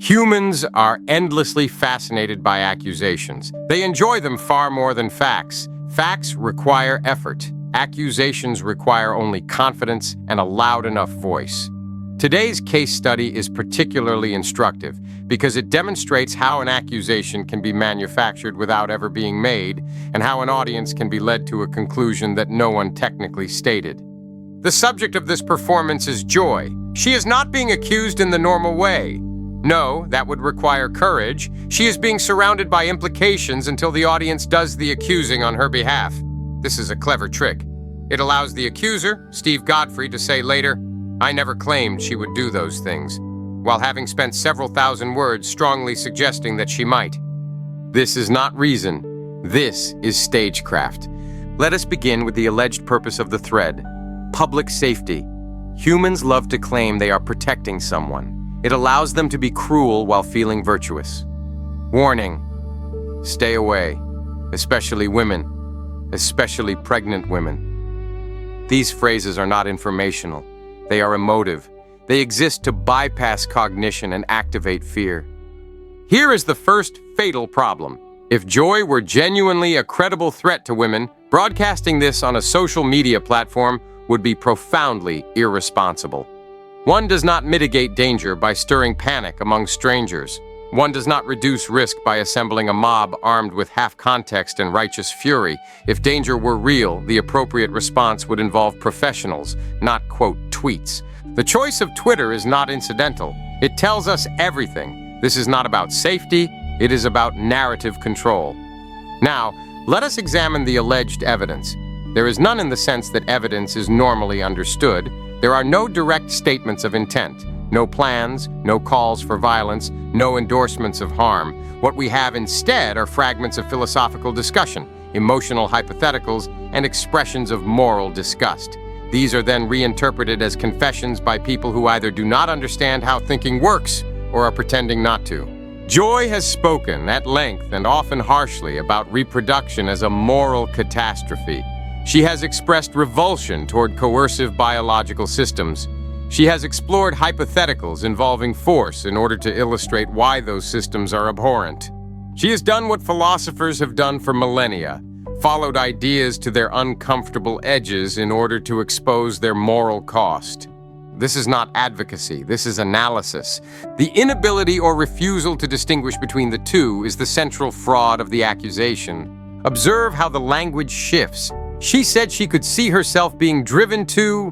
Humans are endlessly fascinated by accusations. They enjoy them far more than facts. Facts require effort. Accusations require only confidence and a loud enough voice. Today's case study is particularly instructive because it demonstrates how an accusation can be manufactured without ever being made, and how an audience can be led to a conclusion that no one technically stated. The subject of this performance is Joy. She is not being accused in the normal way. No, that would require courage. She is being surrounded by implications until the audience does the accusing on her behalf. This is a clever trick. It allows the accuser, Steve Godfrey, to say later, "I never claimed she would do those things," while having spent several thousand words strongly suggesting that she might. This is not reason. This is stagecraft. Let us begin with the alleged purpose of the thread: public safety. Humans love to claim they are protecting someone. It allows them to be cruel while feeling virtuous. Warning: stay away, especially women, especially pregnant women. These phrases are not informational. They are emotive. They exist to bypass cognition and activate fear. Here is the first fatal problem. If Joy were genuinely a credible threat to women, broadcasting this on a social media platform would be profoundly irresponsible. One does not mitigate danger by stirring panic among strangers. One does not reduce risk by assembling a mob armed with half-context and righteous fury. If danger were real, the appropriate response would involve professionals, not, quote, tweets. The choice of Twitter is not incidental. It tells us everything. This is not about safety, it is about narrative control. Now, let us examine the alleged evidence. There is none in the sense that evidence is normally understood. There are no direct statements of intent, no plans, no calls for violence, no endorsements of harm. What we have instead are fragments of philosophical discussion, emotional hypotheticals, and expressions of moral disgust. These are then reinterpreted as confessions by people who either do not understand how thinking works or are pretending not to. Joy has spoken at length and often harshly about reproduction as a moral catastrophe. She has expressed revulsion toward coercive biological systems. She has explored hypotheticals involving force in order to illustrate why those systems are abhorrent. She has done what philosophers have done for millennia, followed ideas to their uncomfortable edges in order to expose their moral cost. This is not advocacy, this is analysis. The inability or refusal to distinguish between the two is the central fraud of the accusation. Observe how the language shifts. She said she could see herself being driven to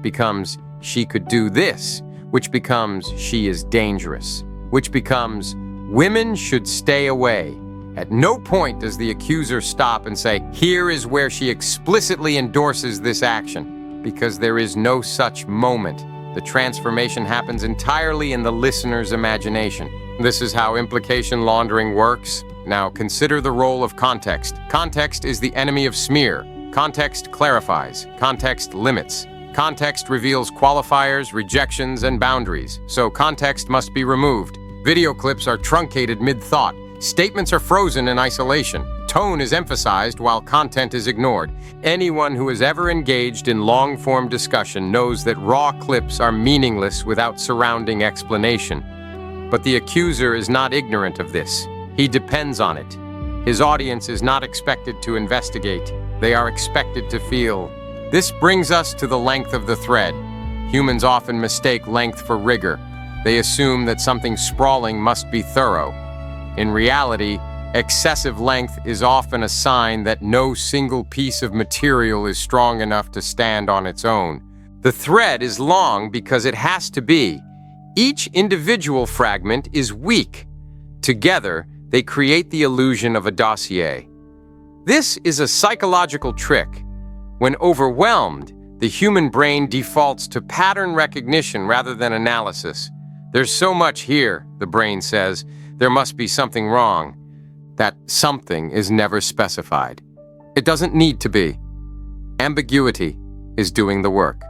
becomes she could do this, which becomes she is dangerous, which becomes women should stay away. At no point does the accuser stop and say, here is where she explicitly endorses this action, because there is no such moment. The transformation happens entirely in the listener's imagination. This is how implication laundering works. Now consider the role of context. Context is the enemy of smear. Context clarifies. Context limits. Context reveals qualifiers, rejections, and boundaries. So context must be removed. Video clips are truncated mid-thought. Statements are frozen in isolation. Tone is emphasized while content is ignored. Anyone who has ever engaged in long-form discussion knows that raw clips are meaningless without surrounding explanation. But the accuser is not ignorant of this. He depends on it. His audience is not expected to investigate. They are expected to feel. This brings us to the length of the thread. Humans often mistake length for rigor. They assume that something sprawling must be thorough. In reality, excessive length is often a sign that no single piece of material is strong enough to stand on its own. The thread is long because it has to be. Each individual fragment is weak. Together, they create the illusion of a dossier. This is a psychological trick. When overwhelmed, the human brain defaults to pattern recognition rather than analysis. There's so much here, the brain says. There must be something wrong. That something is never specified. It doesn't need to be. Ambiguity is doing the work.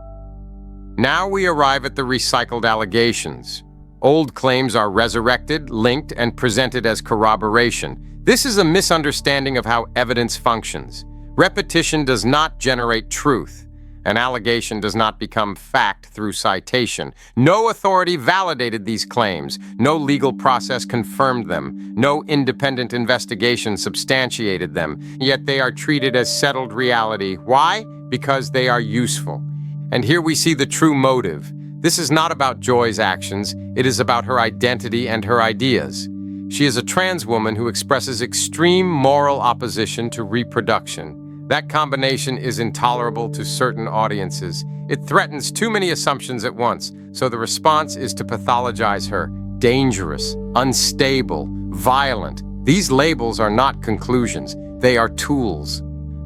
Now we arrive at the recycled allegations. Old claims are resurrected, linked, and presented as corroboration. This is a misunderstanding of how evidence functions. Repetition does not generate truth. An allegation does not become fact through citation. No authority validated these claims. No legal process confirmed them. No independent investigation substantiated them. Yet they are treated as settled reality. Why? Because they are useful. And here we see the true motive. This is not about Joy's actions. It is about her identity and her ideas. She is a trans woman who expresses extreme moral opposition to reproduction. That combination is intolerable to certain audiences. It threatens too many assumptions at once, so the response is to pathologize her. Dangerous, unstable, violent. These labels are not conclusions. They are tools.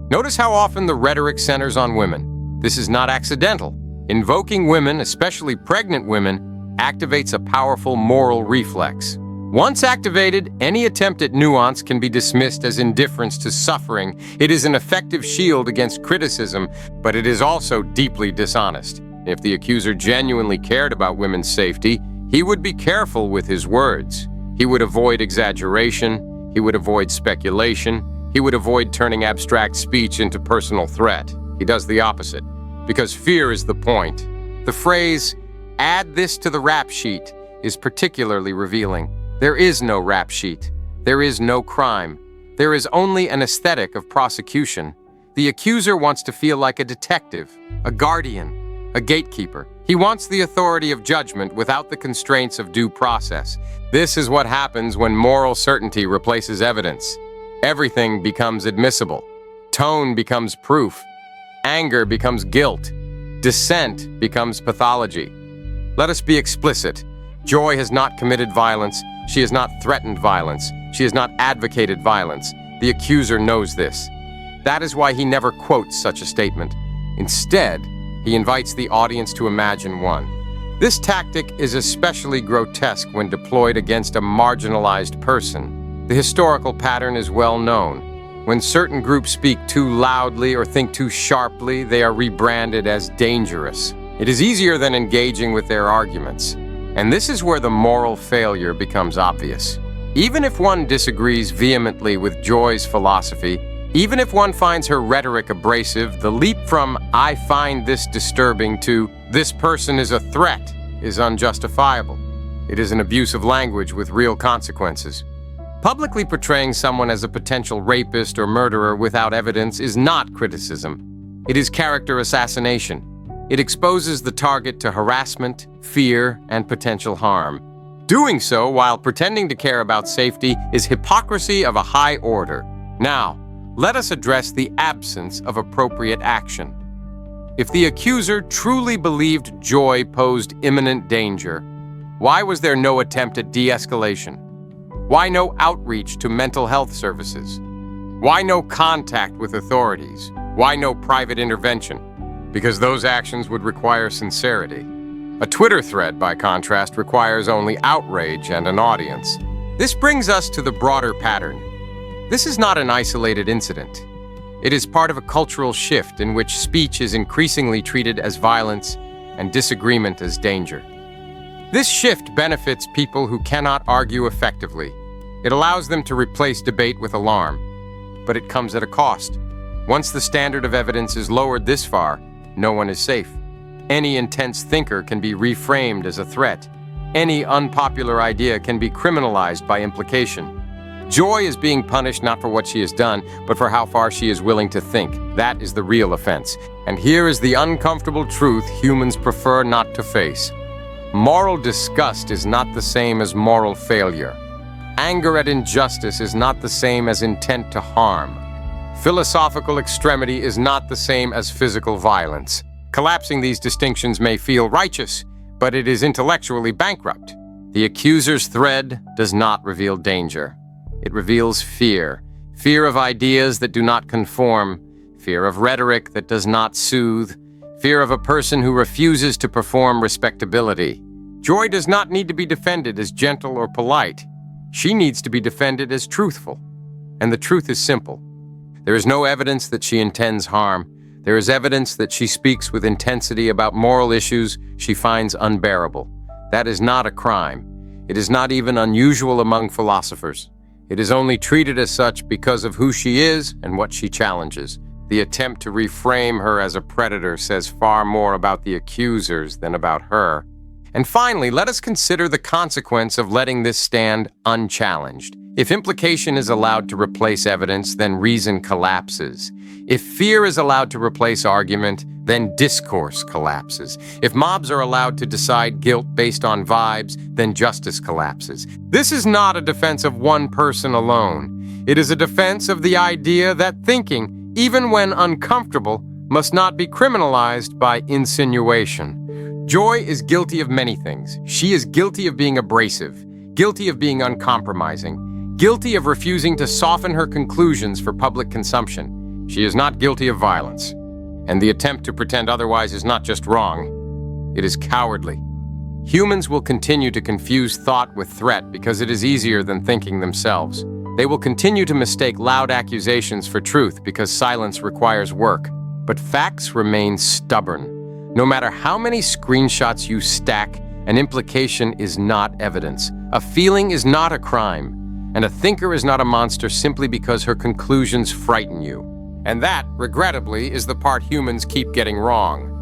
Notice how often the rhetoric centers on women. This is not accidental. Invoking women, especially pregnant women, activates a powerful moral reflex. Once activated, any attempt at nuance can be dismissed as indifference to suffering. It is an effective shield against criticism, but it is also deeply dishonest. If the accuser genuinely cared about women's safety, he would be careful with his words. He would avoid exaggeration. He would avoid speculation. He would avoid turning abstract speech into personal threat. He does the opposite, because fear is the point. The phrase, "add this to the rap sheet," is particularly revealing. There is no rap sheet. There is no crime. There is only an aesthetic of prosecution. The accuser wants to feel like a detective, a guardian, a gatekeeper. He wants the authority of judgment without the constraints of due process. This is what happens when moral certainty replaces evidence. Everything becomes admissible. Tone becomes proof. Anger becomes guilt. Dissent becomes pathology. Let us be explicit. Joy has not committed violence. She has not threatened violence. She has not advocated violence. The accuser knows this. That is why he never quotes such a statement. Instead, he invites the audience to imagine one. This tactic is especially grotesque when deployed against a marginalized person. The historical pattern is well known. When certain groups speak too loudly or think too sharply, they are rebranded as dangerous. It is easier than engaging with their arguments. And this is where the moral failure becomes obvious. Even if one disagrees vehemently with Joy's philosophy, even if one finds her rhetoric abrasive, the leap from "I find this disturbing" to "this person is a threat" is unjustifiable. It is an abuse of language with real consequences. Publicly portraying someone as a potential rapist or murderer without evidence is not criticism. It is character assassination. It exposes the target to harassment, fear, and potential harm. Doing so while pretending to care about safety is hypocrisy of a high order. Now, let us address the absence of appropriate action. If the accuser truly believed Joy posed imminent danger, why was there no attempt at de-escalation? Why no outreach to mental health services? Why no contact with authorities? Why no private intervention? Because those actions would require sincerity. A Twitter thread, by contrast, requires only outrage and an audience. This brings us to the broader pattern. This is not an isolated incident. It is part of a cultural shift in which speech is increasingly treated as violence and disagreement as danger. This shift benefits people who cannot argue effectively. It allows them to replace debate with alarm. But it comes at a cost. Once the standard of evidence is lowered this far, no one is safe. Any intense thinker can be reframed as a threat. Any unpopular idea can be criminalized by implication. Joy is being punished not for what she has done, but for how far she is willing to think. That is the real offense. And here is the uncomfortable truth humans prefer not to face. Moral disgust is not the same as moral failure. Anger at injustice is not the same as intent to harm. Philosophical extremity is not the same as physical violence. Collapsing these distinctions may feel righteous, but it is intellectually bankrupt. The accuser's thread does not reveal danger. It reveals fear. Fear of ideas that do not conform. Fear of rhetoric that does not soothe. Fear of a person who refuses to perform respectability. Joy does not need to be defended as gentle or polite. She needs to be defended as truthful. And the truth is simple. There is no evidence that she intends harm. There is evidence that she speaks with intensity about moral issues she finds unbearable. That is not a crime. It is not even unusual among philosophers. It is only treated as such because of who she is and what she challenges. The attempt to reframe her as a predator says far more about the accusers than about her. And finally, let us consider the consequence of letting this stand unchallenged. If implication is allowed to replace evidence, then reason collapses. If fear is allowed to replace argument, then discourse collapses. If mobs are allowed to decide guilt based on vibes, then justice collapses. This is not a defense of one person alone. It is a defense of the idea that thinking, even when uncomfortable, must not be criminalized by insinuation. Joy is guilty of many things. She is guilty of being abrasive, guilty of being uncompromising, guilty of refusing to soften her conclusions for public consumption. She is not guilty of violence. And the attempt to pretend otherwise is not just wrong, it is cowardly. Humans will continue to confuse thought with threat because it is easier than thinking themselves. They will continue to mistake loud accusations for truth because silence requires work. But facts remain stubborn. No matter how many screenshots you stack, an implication is not evidence. A feeling is not a crime. And a thinker is not a monster simply because her conclusions frighten you. And that, regrettably, is the part humans keep getting wrong.